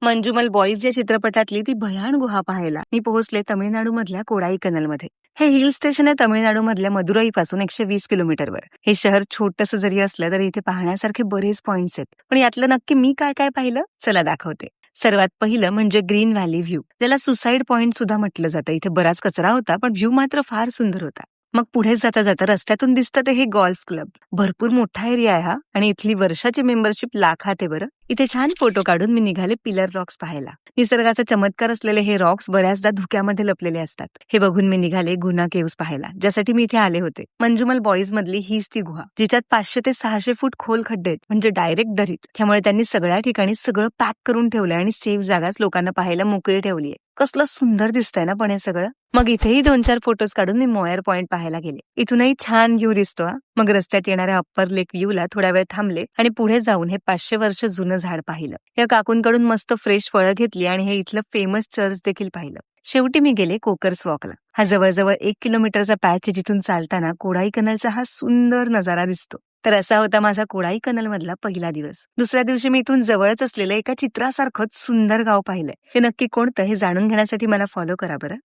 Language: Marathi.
मंजुमल बॉईज या चित्रपटातली ती भयान गुहा पाहायला मी पोहोचले तामिळनाडूमधल्या कोडाईकनालमध्ये. हे हिल स्टेशन आहे तामिळनाडूमधल्या मदुराई पासून 120 किलोमीटरवर. हे शहर छोटंसं जरी असलं तरी इथे पाहण्यासारखे बरेच पॉइंट्स आहेत. पण यातलं नक्की मी काय काय पाहिलं चला दाखवते. सर्वात पहिलं म्हणजे ग्रीन व्हॅली व्ह्यू, ज्याला सुसाईड पॉइंट सुद्धा म्हटलं जातं. इथे बराच कचरा होता पण व्ह्यू मात्र फार सुंदर होता. मग पुढे जाता जाता रस्त्यातून दिसतं ते हे गोल्फ क्लब. भरपूर मोठा एरिया आहे हा आणि इथली वर्षाची मेंबरशिप लाखात आहे बरं. इथे छान फोटो काढून मी निघाले पिलर रॉक्स पाहायला. निसर्गाचा चमत्कार असलेले हे रॉक्स बऱ्याचदा धुक्यामध्ये लपलेले असतात. हे बघून मी निघाले गुना केव्स पाहायला, ज्यासाठी मी इथे आले होते. मंजुमल बॉईज मधली हीच ती गुहा, जिच्यात 500 ते 600 फूट खोल खड्डे आहेत, म्हणजे डायरेक्ट दरीत. त्यामुळे त्यांनी सगळ्या ठिकाणी सगळं पॅक करून ठेवलंय आणि सेफ जागाच लोकांना पाहायला मोकळी ठेवलीये. कसलं सुंदर दिसतंय ना पण हे सगळं. मग इथेही 2-4 फोटोज काढून मी मोयर पॉइंट पाहायला गेले. इथूनही छान व्ह्यू दिसतो. मग रस्त्यात येणाऱ्या अप्पर लेक व्ह्यूला थोडा वेळ थांबले आणि पुढे जाऊन हे 500 वर्ष जुनं झाड पाहिलं. या काकूंकडून मस्त फ्रेश फळं घेतली आणि हे इथलं फेमस चर्च देखील पाहिलं. शेवटी मी गेले कोकर्स वॉकला. हा जवळजवळ 1 किलोमीटरचा पॅच आहे, जिथून चालताना कोडाईकनालचा हा सुंदर नजारा दिसतो. तर असा होता माझा कोडाईकनाल मधला पहिला दिवस. दुसऱ्या दिवशी मी इथून जवळच असलेलं एका चित्रासारखंच सुंदर गाव पाहिलंय. ते नक्की कोणतं हे जाणून घेण्यासाठी मला फॉलो करा बरं.